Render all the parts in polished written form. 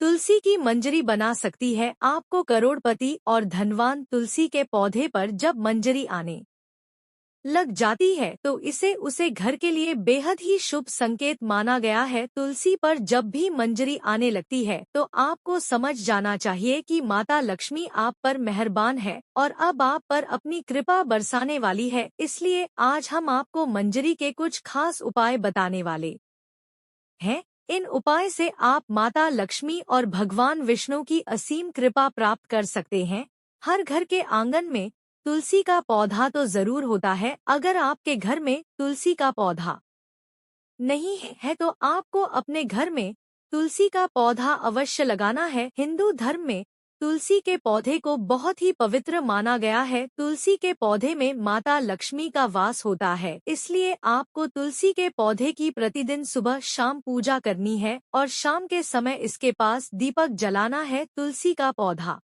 तुलसी की मंजरी बना सकती है आपको करोड़पति और धनवान। तुलसी के पौधे पर जब मंजरी आने लग जाती है तो इसे उसे घर के लिए बेहद ही शुभ संकेत माना गया है। तुलसी पर जब भी मंजरी आने लगती है तो आपको समझ जाना चाहिए कि माता लक्ष्मी आप पर मेहरबान है और अब आप पर अपनी कृपा बरसाने वाली है। इसलिए आज हम आपको मंजरी के कुछ खास उपाय बताने वाले हैं। इन उपाय से आप माता लक्ष्मी और भगवान विष्णु की असीम कृपा प्राप्त कर सकते हैं। हर घर के आंगन में तुलसी का पौधा तो जरूर होता है। अगर आपके घर में तुलसी का पौधा नहीं है तो आपको अपने घर में तुलसी का पौधा अवश्य लगाना है। हिंदू धर्म में तुलसी के पौधे को बहुत ही पवित्र माना गया है। तुलसी के पौधे में माता लक्ष्मी का वास होता है, इसलिए आपको तुलसी के पौधे की प्रतिदिन सुबह शाम पूजा करनी है और शाम के समय इसके पास दीपक जलाना है। तुलसी का पौधा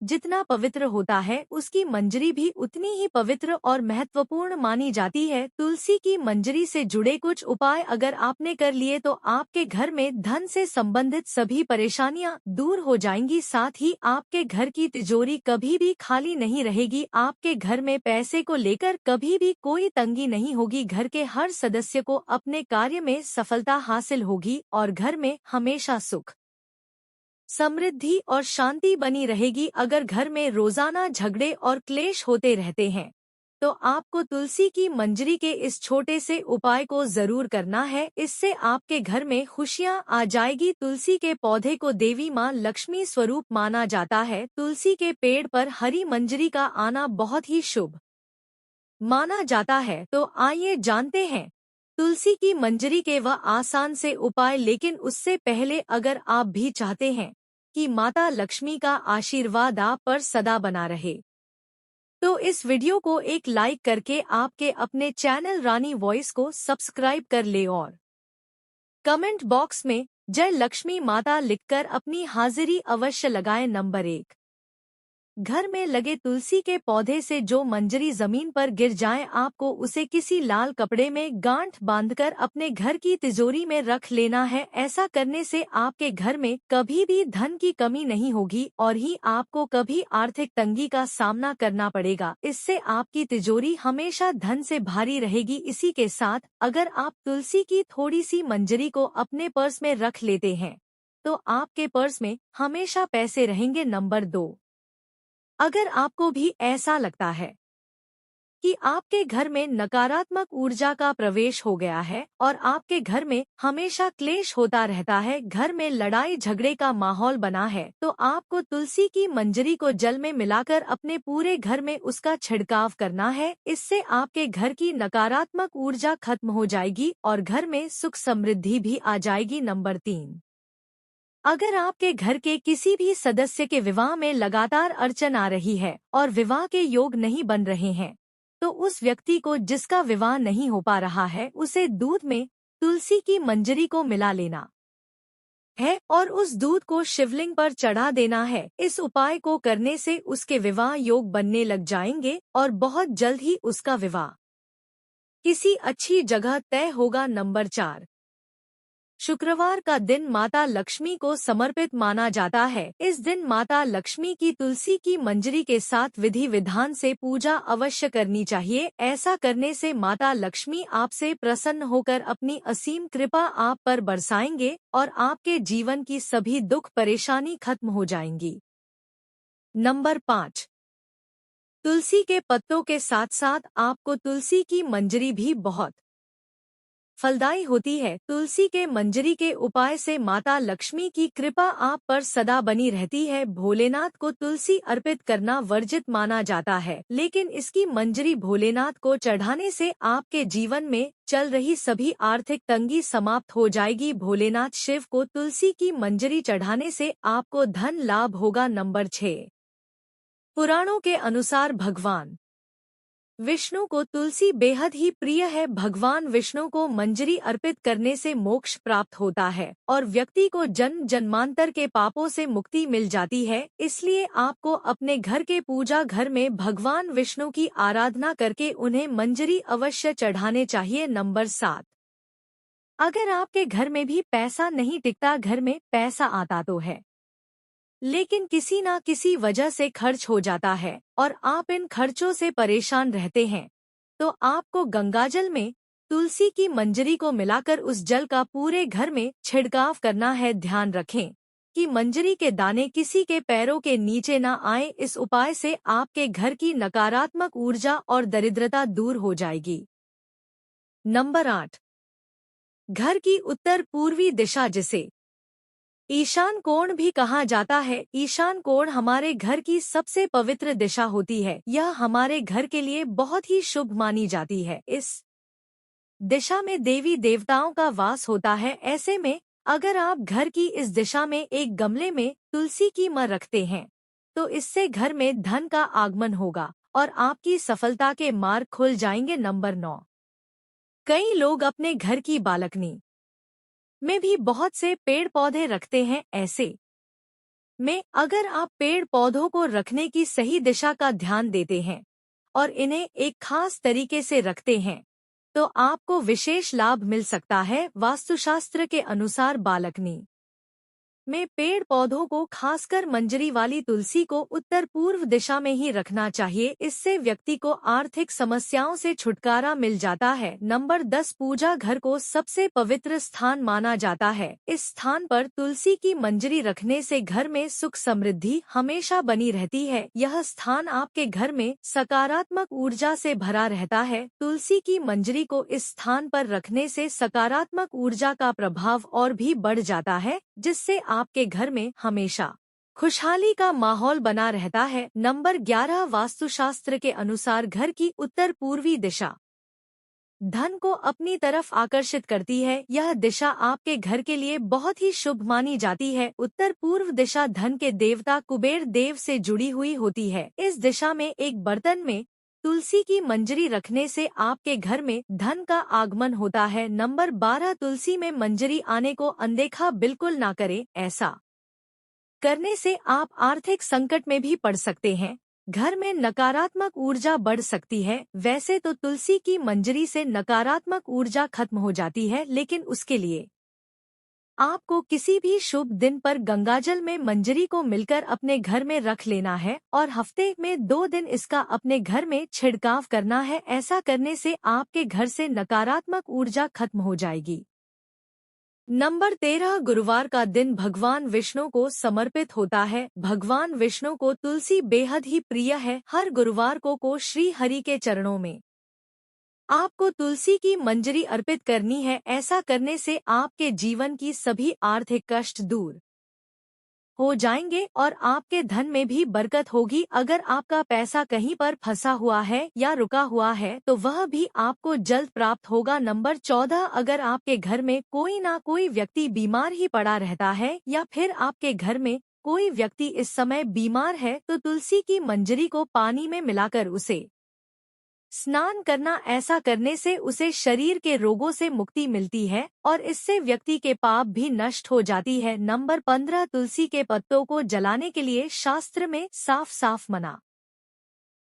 जितना पवित्र होता है उसकी मंजरी भी उतनी ही पवित्र और महत्वपूर्ण मानी जाती है। तुलसी की मंजरी से जुड़े कुछ उपाय अगर आपने कर लिए तो आपके घर में धन से संबंधित सभी परेशानियां दूर हो जाएंगी। साथ ही आपके घर की तिजोरी कभी भी खाली नहीं रहेगी। आपके घर में पैसे को लेकर कभी भी कोई तंगी नहीं होगी। घर के हर सदस्य को अपने कार्य में सफलता हासिल होगी और घर में हमेशा सुख, समृद्धि और शांति बनी रहेगी। अगर घर में रोजाना झगड़े और क्लेश होते रहते हैं तो आपको तुलसी की मंजरी के इस छोटे से उपाय को जरूर करना है। इससे आपके घर में खुशियां आ जाएगी। तुलसी के पौधे को देवी मां लक्ष्मी स्वरूप माना जाता है। तुलसी के पेड़ पर हरी मंजरी का आना बहुत ही शुभ माना जाता है। तो आइए जानते हैं तुलसी की मंजरी के वह आसान से उपाय। लेकिन उससे पहले अगर आप भी चाहते हैं कि माता लक्ष्मी का आशीर्वाद आप पर सदा बना रहे तो इस वीडियो को एक लाइक करके आपके अपने चैनल रानी वॉइस को सब्सक्राइब कर ले और कमेंट बॉक्स में जय लक्ष्मी माता लिखकर अपनी हाजिरी अवश्य लगाएं। नंबर 1, घर में लगे तुलसी के पौधे से जो मंजरी जमीन पर गिर जाए आपको उसे किसी लाल कपड़े में गांठ बांधकर अपने घर की तिजोरी में रख लेना है। ऐसा करने से आपके घर में कभी भी धन की कमी नहीं होगी और ही आपको कभी आर्थिक तंगी का सामना करना पड़ेगा। इससे आपकी तिजोरी हमेशा धन से भारी रहेगी। इसी के साथ अगर आप तुलसी की थोड़ी सी मंजरी को अपने पर्स में रख लेते हैं तो आपके पर्स में हमेशा पैसे रहेंगे। नंबर 2, अगर आपको भी ऐसा लगता है कि आपके घर में नकारात्मक ऊर्जा का प्रवेश हो गया है और आपके घर में हमेशा क्लेश होता रहता है, घर में लड़ाई झगड़े का माहौल बना है, तो आपको तुलसी की मंजरी को जल में मिलाकर अपने पूरे घर में उसका छिड़काव करना है। इससे आपके घर की नकारात्मक ऊर्जा खत्म हो जाएगी और घर में सुख समृद्धि भी आ जाएगी। नंबर 3, अगर आपके घर के किसी भी सदस्य के विवाह में लगातार अड़चन आ रही है और विवाह के योग नहीं बन रहे हैं तो उस व्यक्ति को जिसका विवाह नहीं हो पा रहा है उसे दूध में तुलसी की मंजरी को मिला लेना है और उस दूध को शिवलिंग पर चढ़ा देना है। इस उपाय को करने से उसके विवाह योग बनने लग जाएंगे और बहुत जल्द ही उसका विवाह किसी अच्छी जगह तय होगा। नंबर 4, शुक्रवार का दिन माता लक्ष्मी को समर्पित माना जाता है। इस दिन माता लक्ष्मी की तुलसी की मंजरी के साथ विधि विधान से पूजा अवश्य करनी चाहिए। ऐसा करने से माता लक्ष्मी आपसे प्रसन्न होकर अपनी असीम कृपा आप पर बरसाएंगे और आपके जीवन की सभी दुख परेशानी खत्म हो जाएंगी। नंबर 5, तुलसी के पत्तों के साथ साथ आपको तुलसी की मंजरी भी बहुत फलदायी होती है। तुलसी के मंजरी के उपाय से माता लक्ष्मी की कृपा आप पर सदा बनी रहती है। भोलेनाथ को तुलसी अर्पित करना वर्जित माना जाता है, लेकिन इसकी मंजरी भोलेनाथ को चढ़ाने से आपके जीवन में चल रही सभी आर्थिक तंगी समाप्त हो जाएगी। भोलेनाथ शिव को तुलसी की मंजरी चढ़ाने से आपको धन लाभ होगा। नंबर 6, पुराणों के अनुसार भगवान विष्णु को तुलसी बेहद ही प्रिय है। भगवान विष्णु को मंजरी अर्पित करने से मोक्ष प्राप्त होता है और व्यक्ति को जन्म जन्मांतर के पापों से मुक्ति मिल जाती है। इसलिए आपको अपने घर के पूजा घर में भगवान विष्णु की आराधना करके उन्हें मंजरी अवश्य चढ़ाने चाहिए। नंबर 7, अगर आपके घर में भी पैसा नहीं टिकता, घर में पैसा आता तो है, लेकिन किसी ना किसी वजह से खर्च हो जाता है और आप इन खर्चों से परेशान रहते हैं, तो आपको गंगाजल में तुलसी की मंजरी को मिलाकर उस जल का पूरे घर में छिड़काव करना है। ध्यान रखें कि मंजरी के दाने किसी के पैरों के नीचे ना आए। इस उपाय से आपके घर की नकारात्मक ऊर्जा और दरिद्रता दूर हो जाएगी। नंबर 8, घर की उत्तर पूर्वी दिशा, जिसे ईशान कोण भी कहा जाता है। ईशान कोण हमारे घर की सबसे पवित्र दिशा होती है। यह हमारे घर के लिए बहुत ही शुभ मानी जाती है। इस दिशा में देवी देवताओं का वास होता है। ऐसे में अगर आप घर की इस दिशा में एक गमले में तुलसी की मां रखते हैं, तो इससे घर में धन का आगमन होगा और आपकी सफलता के मार्ग खुल जाएंगे। नंबर 9, कई लोग अपने घर की बालकनी में भी बहुत से पेड़ पौधे रखते हैं। ऐसे में अगर आप पेड़ पौधों को रखने की सही दिशा का ध्यान देते हैं और इन्हें एक खास तरीके से रखते हैं, तो आपको विशेष लाभ मिल सकता है। वास्तुशास्त्र के अनुसार बालकनी में पेड़ पौधों को, खासकर मंजरी वाली तुलसी को, उत्तर पूर्व दिशा में ही रखना चाहिए। इससे व्यक्ति को आर्थिक समस्याओं से छुटकारा मिल जाता है। नंबर 10, पूजा घर को सबसे पवित्र स्थान माना जाता है। इस स्थान पर तुलसी की मंजरी रखने से घर में सुख समृद्धि हमेशा बनी रहती है। यह स्थान आपके घर में सकारात्मक ऊर्जा से भरा रहता है। तुलसी की मंजरी को इस स्थान पर रखने से सकारात्मक ऊर्जा का प्रभाव और भी बढ़ जाता है, जिससे आपके घर में हमेशा खुशहाली का माहौल बना रहता है। नंबर 11, वास्तुशास्त्र के अनुसार घर की उत्तर पूर्वी दिशा धन को अपनी तरफ आकर्षित करती है। यह दिशा आपके घर के लिए बहुत ही शुभ मानी जाती है। उत्तर पूर्व दिशा धन के देवता कुबेर देव से जुड़ी हुई होती है। इस दिशा में एक बर्तन में तुलसी की मंजरी रखने से आपके घर में धन का आगमन होता है। नंबर 12, तुलसी में मंजरी आने को अनदेखा बिल्कुल ना करें। ऐसा करने से आप आर्थिक संकट में भी पड़ सकते हैं। घर में नकारात्मक ऊर्जा बढ़ सकती है। वैसे तो तुलसी की मंजरी से नकारात्मक ऊर्जा खत्म हो जाती है, लेकिन उसके लिए आपको किसी भी शुभ दिन पर गंगाजल में मंजरी को मिलकर अपने घर में रख लेना है और हफ्ते में 2 दिन इसका अपने घर में छिड़काव करना है। ऐसा करने से आपके घर से नकारात्मक ऊर्जा खत्म हो जाएगी। नंबर 13, गुरुवार का दिन भगवान विष्णु को समर्पित होता है। भगवान विष्णु को तुलसी बेहद ही प्रिय है। हर गुरुवार को श्री हरि के चरणों में आपको तुलसी की मंजरी अर्पित करनी है। ऐसा करने से आपके जीवन की सभी आर्थिक कष्ट दूर हो जाएंगे और आपके धन में भी बरकत होगी। अगर आपका पैसा कहीं पर फंसा हुआ है या रुका हुआ है, तो वह भी आपको जल्द प्राप्त होगा। नंबर 14, अगर आपके घर में कोई ना कोई व्यक्ति बीमार ही पड़ा रहता है या फिर आपके घर में कोई व्यक्ति इस समय बीमार है, तो तुलसी की मंजरी को पानी में मिलाकर उसे स्नान करना। ऐसा करने से उसे शरीर के रोगों से मुक्ति मिलती है और इससे व्यक्ति के पाप भी नष्ट हो जाती है। नंबर 15, तुलसी के पत्तों को जलाने के लिए शास्त्र में साफ साफ मना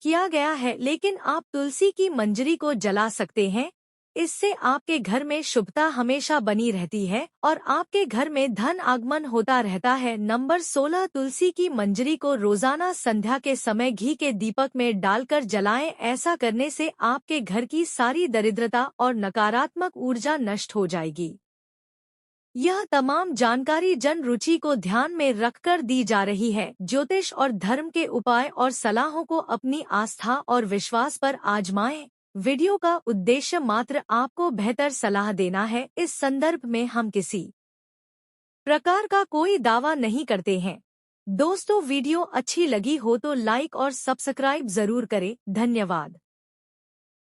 किया गया है, लेकिन आप तुलसी की मंजरी को जला सकते हैं। इससे आपके घर में शुभता हमेशा बनी रहती है और आपके घर में धन आगमन होता रहता है। नंबर 16, तुलसी की मंजरी को रोजाना संध्या के समय घी के दीपक में डालकर जलाएं। ऐसा करने से आपके घर की सारी दरिद्रता और नकारात्मक ऊर्जा नष्ट हो जाएगी। यह तमाम जानकारी जन रुचि को ध्यान में रखकर दी जा रही है। ज्योतिष और धर्म के उपाय और सलाहों को अपनी आस्था और विश्वास पर आजमाएं। वीडियो का उद्देश्य मात्र आपको बेहतर सलाह देना है। इस संदर्भ में हम किसी प्रकार का कोई दावा नहीं करते हैं। दोस्तों, वीडियो अच्छी लगी हो तो लाइक और सब्सक्राइब जरूर करें। धन्यवाद।